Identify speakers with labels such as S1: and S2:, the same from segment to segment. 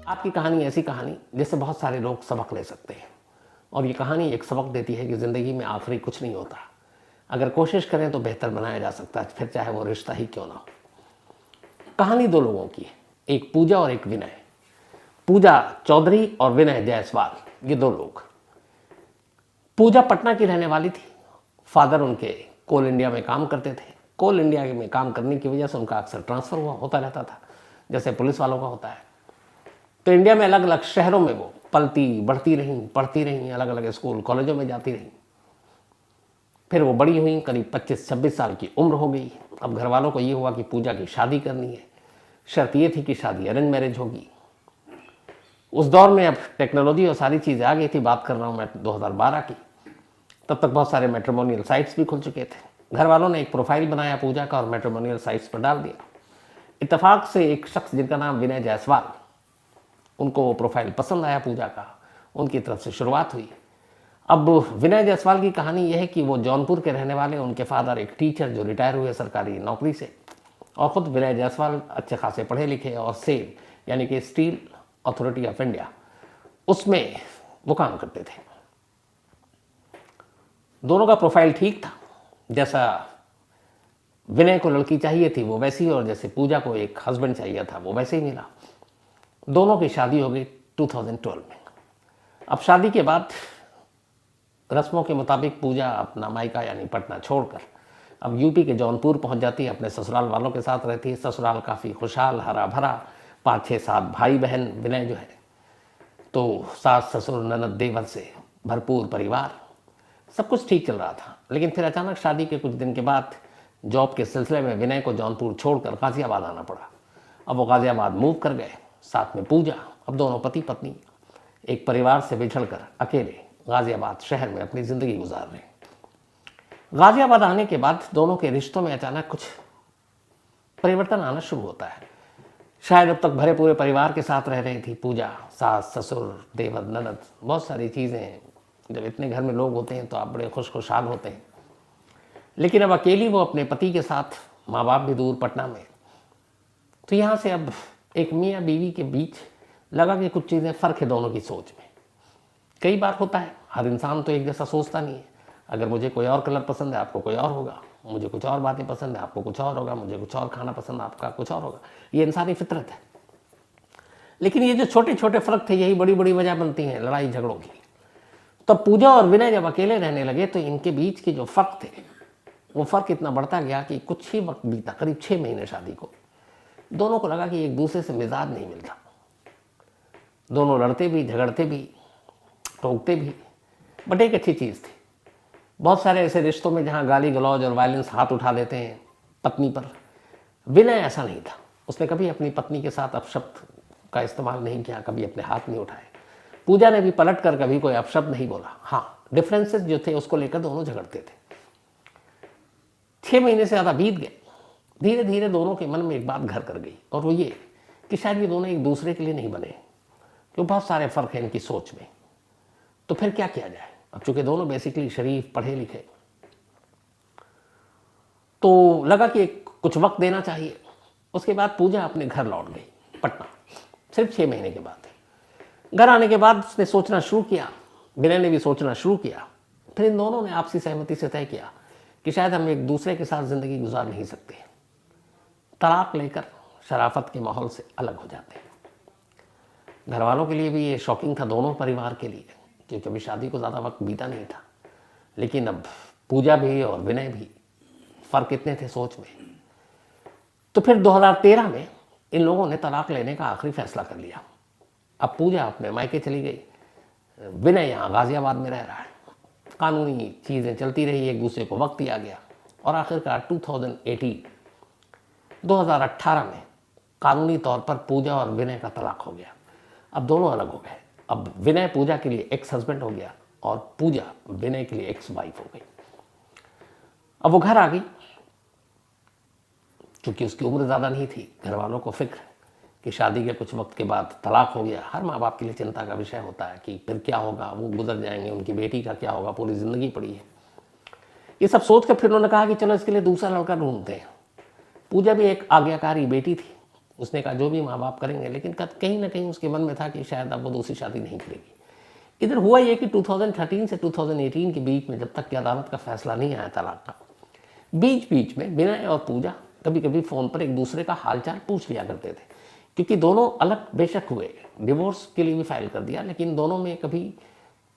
S1: आपकी कहानी ऐसी कहानी जिससे बहुत सारे लोग सबक ले सकते हैं, और ये कहानी एक सबक देती है कि ज़िंदगी में आखिरी कुछ नहीं होता। अगर कोशिश करें तो बेहतर बनाया जा सकता है, फिर चाहे वो रिश्ता ही क्यों ना हो। कहानी दो लोगों की है, एक पूजा और एक विनय। पूजा चौधरी और विनय जायसवाल, ये दो लोग। पूजा पटना की रहने वाली थी। फादर उनके कोल इंडिया में काम करते थे। कोल इंडिया में काम करने की वजह से उनका अक्सर ट्रांसफ़र होता रहता था, जैसे पुलिस वालों का होता है। तो इंडिया में अलग अलग शहरों में वो पलती बढ़ती रहीं, पढ़ती रहीं, अलग अलग स्कूल कॉलेजों में जाती रहीं। फिर वो बड़ी हुई, करीब 25-26 साल की उम्र हो गई। अब घर वालों को ये हुआ कि पूजा की शादी करनी है। शर्त ये थी कि शादी अरेंज मैरिज होगी। उस दौर में अब टेक्नोलॉजी और सारी चीज़ें आ गई थी। बात कर रहा हूँ मैं 2012 की। तब तक बहुत सारे मैट्रिमोनियल साइट्स भी खुल चुके थे। घर वालों ने एक प्रोफाइल बनाया पूजा का और मैट्रिमोनियल साइट्स पर डाल दिया। इत्तेफाक से एक शख्स जिनका नाम विनय जायसवाल, उनको वो प्रोफाइल पसंद आया पूजा का। उनकी तरफ से शुरुआत हुई। अब विनय जायसवाल की कहानी यह है कि वो जौनपुर के रहने वाले, उनके फादर एक टीचर जो रिटायर हुए सरकारी नौकरी से, और ख़ुद विनय जायसवाल अच्छे खासे पढ़े लिखे और सेल यानी कि स्टील अथॉरिटी ऑफ इंडिया, उसमें वो काम करते थे। दोनों का प्रोफाइल ठीक था। जैसा विनय को लड़की चाहिए थी वो वैसी, और जैसे पूजा को एक हस्बैंड चाहिए था वो वैसे ही मिला। दोनों की शादी हो गई 2012 में। अब शादी के बाद रस्मों के मुताबिक पूजा अपना मायका यानी पटना छोड़कर अब यूपी के जौनपुर पहुंच जाती है। अपने ससुराल वालों के साथ रहती है। ससुराल काफ़ी खुशहाल, हरा भरा, 5-6-7 भाई बहन विनय जो है, तो सास ससुर ननद देवर से भरपूर परिवार, सब कुछ ठीक चल रहा था। लेकिन फिर अचानक शादी के कुछ दिन के बाद जॉब के सिलसिले में विनय को जौनपुर छोड़कर गाज़ियाबाद आना पड़ा। अब वो गाज़ियाबाद मूव कर गए, साथ में पूजा। अब दोनों पति पत्नी एक परिवार से बिछड़कर अकेले गाज़ियाबाद शहर में अपनी ज़िंदगी गुजार रहे हैं। गाज़ियाबाद आने के बाद दोनों के रिश्तों में अचानक कुछ परिवर्तन आना शुरू होता है। शायद अब तक भरे पूरे परिवार के साथ रह रही थी पूजा, सास ससुर देवर ननद, बहुत सारी चीज़ें। जब इतने घर में लोग होते हैं तो आप बड़े खुशहाल होते हैं। लेकिन अब अकेली वो अपने पति के साथ, माँ बाप भी दूर पटना में। तो यहाँ से अब एक मियाँ बीवी के बीच लगा कि कुछ चीज़ें फ़र्क है दोनों की सोच में। कई बार होता है, हर इंसान तो एक जैसा सोचता नहीं है। अगर मुझे कोई और कलर पसंद है, आपको कोई और होगा। मुझे कुछ और बातें पसंद है, आपको कुछ और होगा। मुझे कुछ और खाना पसंद है, आपका कुछ और होगा। ये इंसानी फितरत है। लेकिन ये जो छोटे छोटे फ़र्क थे, यही बड़ी बड़ी वजह बनती हैं लड़ाई झगड़ों की। तब पूजा और विनय जब अकेले रहने लगे तो इनके बीच के जो फ़र्क थे, वो फ़र्क इतना बढ़ता गया कि कुछ ही वक्त बीता, करीब 6 महीने शादी को, दोनों को लगा कि एक दूसरे से मिजाज नहीं मिलता। दोनों लड़ते भी, झगड़ते भी, टोकते भी, बट एक अच्छी चीज़ थी। बहुत सारे ऐसे रिश्तों में जहाँ गाली गलौज और वायलेंस हाथ उठा देते हैं पत्नी पर, विनय ऐसा नहीं था। उसने कभी अपनी पत्नी के साथ अपशब्द का इस्तेमाल नहीं किया, कभी अपने हाथ नहीं उठाए। पूजा ने भी पलट कर कभी कोई अपशब्द नहीं बोला। हाँ, डिफरेंसेस जो थे उसको लेकर दोनों झगड़ते थे। 6 महीने से ज़्यादा बीत गए। धीरे धीरे दोनों के मन में एक बात घर कर गई, और वो ये कि शायद ये दोनों एक दूसरे के लिए नहीं बने, क्योंकि बहुत सारे फ़र्क हैं इनकी सोच में। तो फिर क्या किया जाए? अब चूंकि दोनों बेसिकली शरीफ पढ़े लिखे, तो लगा कि कुछ वक्त देना चाहिए। उसके बाद पूजा अपने घर लौट गई पटना, सिर्फ 6 महीने के बाद। घर आने के बाद उसने सोचना शुरू किया, विनय ने भी सोचना शुरू किया। फिर इन दोनों ने आपसी सहमति से तय किया कि शायद हम एक दूसरे के साथ ज़िंदगी गुजार नहीं सकते। तलाक लेकर शराफत के माहौल से अलग हो जाते हैं। घर वालों के लिए भी ये शॉकिंग था, दोनों परिवार के लिए, क्योंकि अभी शादी को ज़्यादा वक्त बीता नहीं था। लेकिन अब पूजा भी और विनय भी, फ़र्क इतने थे सोच में। तो फिर 2013 में इन लोगों ने तलाक लेने का आखिरी फैसला कर लिया। अब पूजा अपने मायके चली गई, विनय यहाँ गाज़ियाबाद में रह रहा है। कानूनी चीज़ें चलती रही, एक दूसरे को वक्त दिया गया, और आखिरकार 2018 में कानूनी तौर पर पूजा और विनय का तलाक हो गया। अब दोनों अलग हो गए। अब विनय पूजा के लिए एक्स हस्बैंड हो गया, और पूजा विनय के लिए एक्स वाइफ हो गई। अब वो घर आ गई, क्योंकि उसकी उम्र ज़्यादा नहीं थी। घर वालों को फिक्र कि शादी के कुछ वक्त के बाद तलाक हो गया। हर माँ बाप के लिए चिंता का विषय होता है कि फिर क्या होगा, वो गुजर जाएंगे, उनकी बेटी का क्या होगा, पूरी ज़िंदगी पड़ी है। ये सब सोच कर फिर उन्होंने कहा कि चलो इसके लिए दूसरा लड़का ढूंढते हैं। पूजा भी एक आज्ञाकारी बेटी थी, उसने कहा जो भी माँ बाप करेंगे, लेकिन कहीं ना कहीं उसके मन में था कि शायद अब वो दूसरी शादी नहीं करेगी। इधर हुआ ये कि 2013 से 2018 के बीच में, जब तक कि अदालत का फैसला नहीं आया तलाक का, बीच बीच में विनय और पूजा कभी कभी फ़ोन पर एक दूसरे का हालचाल पूछ लिया करते थे, क्योंकि दोनों अलग बेशक हुए, डिवोर्स के लिए भी फाइल कर दिया, लेकिन दोनों में कभी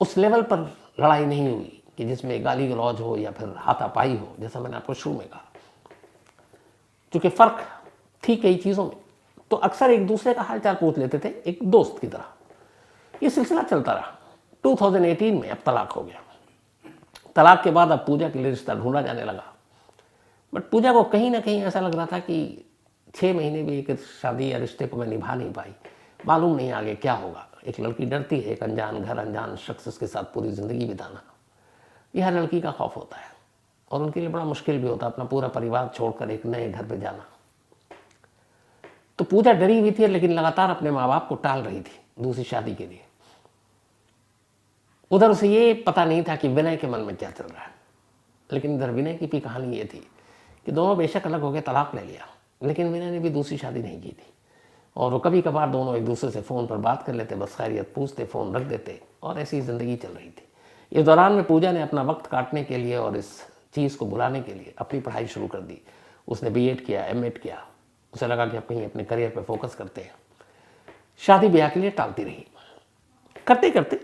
S1: उस लेवल पर लड़ाई नहीं हुई कि जिसमें गाली गलौज हो या फिर हाथापाई हो, जैसा मैंने आपको शुरू में कहा। क्योंकि फ़र्क थी कई चीज़ों में, तो अक्सर एक दूसरे का हालचाल पूछ लेते थे एक दोस्त की तरह। ये सिलसिला चलता रहा। 2018 में अब तलाक हो गया। तलाक के बाद अब पूजा के लिए रिश्ता ढूंढा जाने लगा, बट पूजा को कहीं ना कहीं ऐसा लग रहा था कि 6 महीने भी एक शादी या रिश्ते को मैं निभा नहीं पाई, मालूम नहीं आगे क्या होगा। एक लड़की डरती है एक अनजान घर, अनजान शख्स के साथ पूरी ज़िंदगी बिताना। यह हर लड़की का खौफ होता है, और उनके लिए बड़ा मुश्किल भी होता है अपना पूरा परिवार छोड़कर एक नए घर पे जाना। तो पूजा डरी हुई थी, लेकिन लगातार अपने माँ बाप को टाल रही थी दूसरी शादी के लिए। उधर उसे ये पता नहीं था कि विनय के मन में क्या चल रहा है, लेकिन इधर विनय की भी कहानी ये थी कि दोनों बेशक अलग हो गए, तलाक ले लिया, लेकिन विनय ने भी दूसरी शादी नहीं की थी। और वो कभी कभार दोनों एक दूसरे से फ़ोन पर बात कर लेते, बस खैरियत पूछते, फ़ोन रख देते, और ऐसी ज़िंदगी चल रही थी। इस दौरान में पूजा ने अपना वक्त काटने के लिए और इस चीज़ को भुलाने के लिए अपनी पढ़ाई शुरू कर दी। उसने बीएड किया, एमएड किया। उसे लगा कि अब कहीं अपने करियर पर फोकस करते हैं। शादी ब्याह के लिए टालती रही। करते करते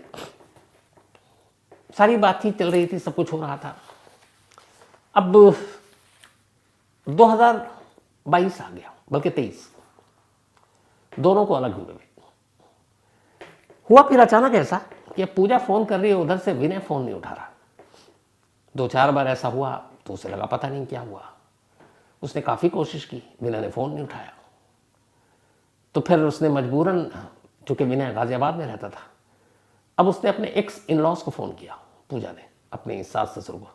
S1: सारी बातचीत चल रही थी, सब कुछ हो रहा था। अब 2022 आ गया, बल्कि 23, दोनों को अलग हुए। हुआ फिर अचानक ऐसा कि अब पूजा फ़ोन कर रही है, उधर से विनय फ़ोन नहीं उठा रहा। 2-4 बार ऐसा हुआ तो उसे लगा पता नहीं क्या हुआ। उसने काफ़ी कोशिश की, विनय ने फ़ोन नहीं उठाया। तो फिर उसने मजबूरन, चूँकि विनय गाज़ियाबाद में रहता था, अब उसने अपने एक्स इन लॉज को फ़ोन किया, पूजा ने अपने सास ससुर को,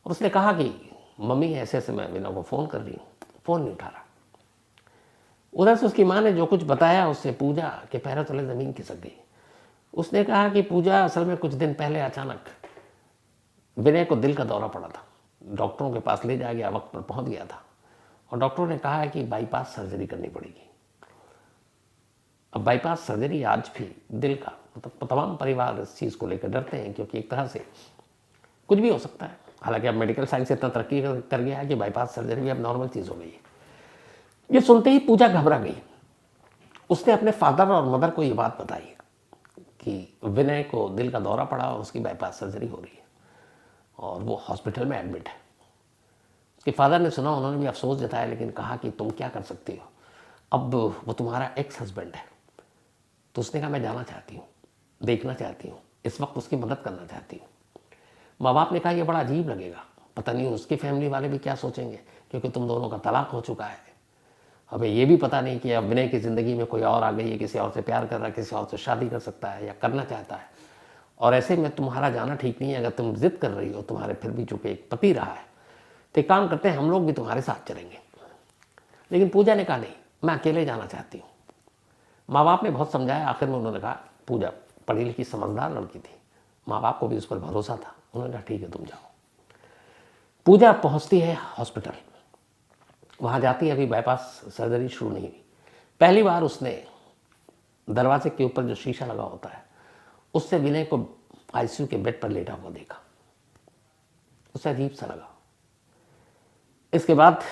S1: और उसने कहा कि मम्मी ऐसे ऐसे मैं विनय को फ़ोन कर रही हूँ, फ़ोन नहीं उठा रहा। उधर से उसकी माँ ने जो कुछ बताया उससे पूजा के पैरों तले ज़मीन खिसक गई। उसने कहा कि पूजा, असल में कुछ दिन पहले अचानक विनय को दिल का दौरा पड़ा था, डॉक्टरों के पास ले जाया गया, वक्त पर पहुंच गया था, और डॉक्टरों ने कहा है कि बाईपास सर्जरी करनी पड़ेगी। अब बाईपास सर्जरी आज भी दिल का, मतलब तमाम परिवार इस चीज़ को लेकर डरते हैं, क्योंकि एक तरह से कुछ भी हो सकता है। हालांकि अब मेडिकल साइंस इतना तरक्की कर गया है कि बाईपास सर्जरी भी अब नॉर्मल चीज़ हो गई है। ये सुनते ही पूजा घबरा गई। उसने अपने फादर और मदर को ये बात बताई कि विनय को दिल का दौरा पड़ा और उसकी बाईपास सर्जरी हो रही है और वो हॉस्पिटल में एडमिट है। उसके फादर ने सुना, उन्होंने भी अफसोस जताया, लेकिन कहा कि तुम क्या कर सकती हो, अब वो तुम्हारा एक्स हस्बैंड है। तो उसने कहा मैं जाना चाहती हूँ, देखना चाहती हूँ, इस वक्त उसकी मदद करना चाहती हूँ। माँ बाप ने कहा यह बड़ा अजीब लगेगा, पता नहीं उसकी फैमिली वाले भी क्या सोचेंगे, क्योंकि तुम दोनों का तलाक हो चुका है। हमें ये भी पता नहीं कि अब विनय की ज़िंदगी में कोई और आ गई है, किसी और से प्यार कर रहा है, किसी और से शादी कर सकता है या करना चाहता है, और ऐसे में तुम्हारा जाना ठीक नहीं है। अगर तुम जिद कर रही हो, तुम्हारे फिर भी चूँकि एक पति रहा है, तो एक काम करते हैं, हम लोग भी तुम्हारे साथ चलेंगे। लेकिन पूजा ने कहा नहीं, मैं अकेले जाना चाहती हूँ। माँ बाप ने बहुत समझाया, आखिर में उन्होंने कहा, पूजा पढ़ी लिखी समझदार लड़की थी, माँ बाप को भी उस पर भरोसा था, उन्होंने कहा ठीक है तुम जाओ। पूजा पहुँचती है हॉस्पिटल, वहाँ जाती है, अभी बाईपास सर्जरी शुरू नहीं हुई। पहली बार उसने दरवाजे के ऊपर जो शीशा लगा होता है उससे विनय को आईसीयू के बेड पर लेटा हुआ देखा। उसे अजीब सा लगा। इसके बाद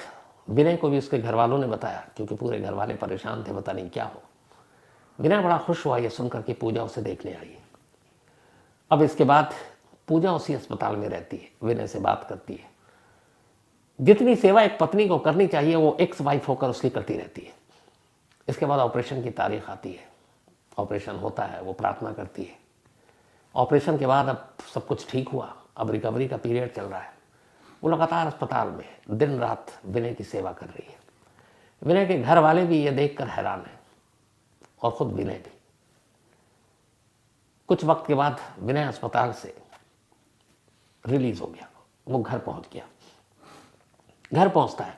S1: विनय को भी उसके घर वालों ने बताया, क्योंकि पूरे घर वाले परेशान थे, पता नहीं क्या हो। विनय बड़ा खुश हुआ ये सुनकर कि पूजा उसे देखने आई। अब इसके बाद पूजा उसी अस्पताल में रहती है, विनय से बात करती है। जितनी सेवा एक पत्नी को करनी चाहिए वो एक्स वाइफ होकर उसकी करती रहती है। इसके बाद ऑपरेशन की तारीख आती है, ऑपरेशन होता है, वो प्रार्थना करती है। ऑपरेशन के बाद अब सब कुछ ठीक हुआ, अब रिकवरी का पीरियड चल रहा है। वो लगातार अस्पताल में दिन रात विनय की सेवा कर रही है। विनय के घर वाले भी ये देखकर हैरान हैं, और खुद विनय भी। कुछ वक्त के बाद विनय अस्पताल से रिलीज हो गया, वो घर पहुंच गया। घर पहुंचता है,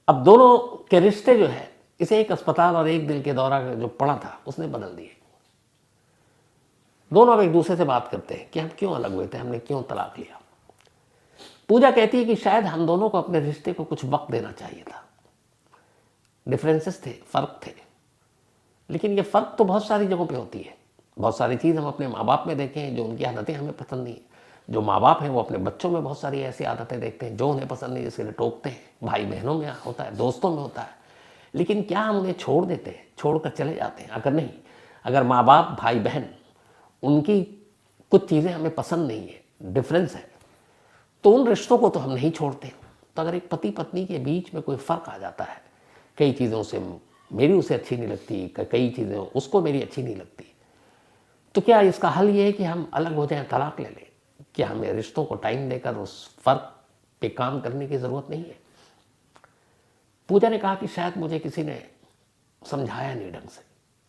S1: अब दोनों के रिश्ते जो है, इसे एक अस्पताल और एक दिल के दौरा जो पड़ा था उसने बदल दिए। दोनों अब एक दूसरे से बात करते हैं कि हम क्यों अलग हुए थे, हमने क्यों तलाक लिया। पूजा कहती है कि शायद हम दोनों को अपने रिश्ते को कुछ वक्त देना चाहिए था। डिफरेंसेस थे, फ़र्क थे, लेकिन ये फ़र्क तो बहुत सारी जगहों पे होती है। बहुत सारी चीज़ हम अपने माँ बाप में देखें हैं जो उनकी आदतें हमें पसंद नहीं है। जो माँ बाप हैं वो अपने बच्चों में बहुत सारी ऐसी आदतें देखते हैं जो उन्हें पसंद नहीं, जिसके लिए टोकते हैं। भाई बहनों में होता है, दोस्तों में होता है। लेकिन क्या हम उन्हें छोड़ देते हैं, छोड़ कर चले जाते हैं? अगर नहीं, अगर माँ बाप भाई बहन उनकी कुछ चीज़ें हमें पसंद नहीं है, डिफरेंस है, तो उन रिश्तों को तो हम नहीं छोड़ते। तो अगर एक पति पत्नी के बीच में कोई फ़र्क आ जाता है, कई चीज़ों से मेरी उसे अच्छी नहीं लगती, कई चीज़ें उसको मेरी अच्छी नहीं लगती, तो क्या इसका हल ये है कि हम अलग हो जाएं, तलाक ले लें? क्या हमें रिश्तों को टाइम देकर उस फ़र्क पे काम करने की ज़रूरत नहीं है? पूजा ने कहा कि शायद मुझे किसी ने समझाया नहीं ढंग से,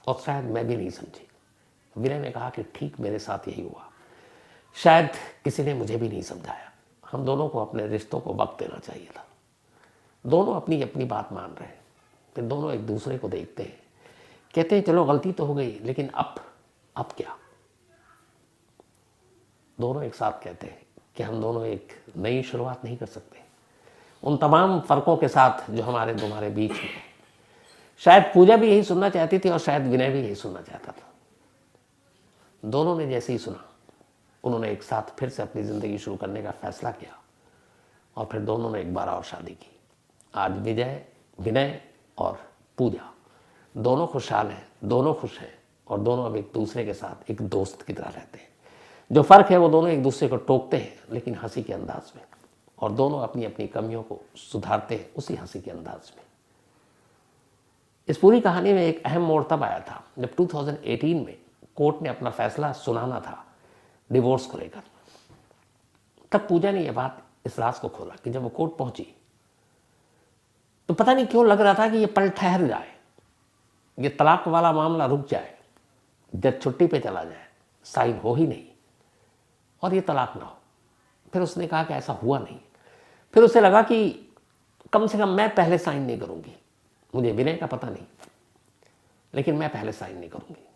S1: और शायद मैं भी नहीं समझी। विनय ने कहा कि ठीक मेरे साथ यही हुआ, शायद किसी ने मुझे भी नहीं समझाया। हम दोनों को अपने रिश्तों को वक्त देना चाहिए था। दोनों अपनी अपनी बात मान रहे हैं, फिर दोनों एक दूसरे को देखते हैं, कहते हैं चलो गलती तो हो गई, लेकिन अब क्या? दोनों एक साथ कहते हैं कि हम दोनों एक नई शुरुआत नहीं कर सकते उन तमाम फ़र्कों के साथ जो हमारे तुम्हारे बीच में है। शायद पूजा भी यही सुनना चाहती थी और शायद विनय भी यही सुनना चाहता था। दोनों ने जैसे ही सुना, उन्होंने एक साथ फिर से अपनी ज़िंदगी शुरू करने का फैसला किया, और फिर दोनों ने एक बार और शादी की। आज विनय और पूजा दोनों खुशहाल हैं, दोनों खुश हैं, और दोनों अब एक दूसरे के साथ एक दोस्त की तरह रहते हैं। जो फ़र्क है वो दोनों एक दूसरे को टोकते हैं, लेकिन हंसी के अंदाज में, और दोनों अपनी अपनी कमियों को सुधारते हैं उसी हंसी के अंदाज में। इस पूरी कहानी में एक अहम मोड़ तब आया था जब 2018 में कोर्ट ने अपना फैसला सुनाना था डिवोर्स को लेकर। तब पूजा ने यह बात, इस राज को खोला कि जब वो कोर्ट पहुंची तो पता नहीं क्यों लग रहा था कि ये पल ठहर जाए, ये तलाक वाला मामला रुक जाए, जज छुट्टी पे चला जाए, साइन हो ही नहीं और ये तलाक ना हो। फिर उसने कहा कि ऐसा हुआ नहीं। फिर उसे लगा कि कम से कम मैं पहले साइन नहीं करूंगी, मुझे विनय का पता नहीं, लेकिन मैं पहले साइन नहीं करूंगी।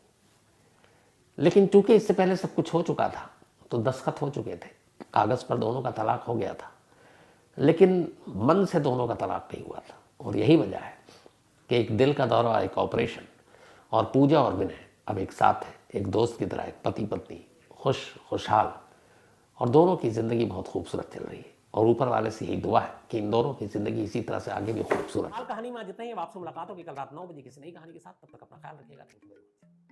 S1: लेकिन चूंकि इससे पहले सब कुछ हो चुका था, तो दस्तखत हो चुके थे, कागज़ पर दोनों का तलाक हो गया था, लेकिन मन से दोनों का तलाक नहीं हुआ था। और यही वजह है कि एक दिल का दौरा, एक ऑपरेशन, और पूजा और विनय अब एक साथ है, एक दोस्त की तरह, एक पति पत्नी, खुशहाल, और दोनों की ज़िंदगी बहुत खूबसूरत चल रही है। और ऊपर वाले से यही दुआ है कि इन दोनों की ज़िंदगी इसी तरह से आगे भी खूबसूरत। कहानी में जितना ही, आपसे मुलाकात होगी कल रात 9 बजे किसी नई कहानी के साथ। तब तक अपना ख्याल रखिएगा। Thank you very much.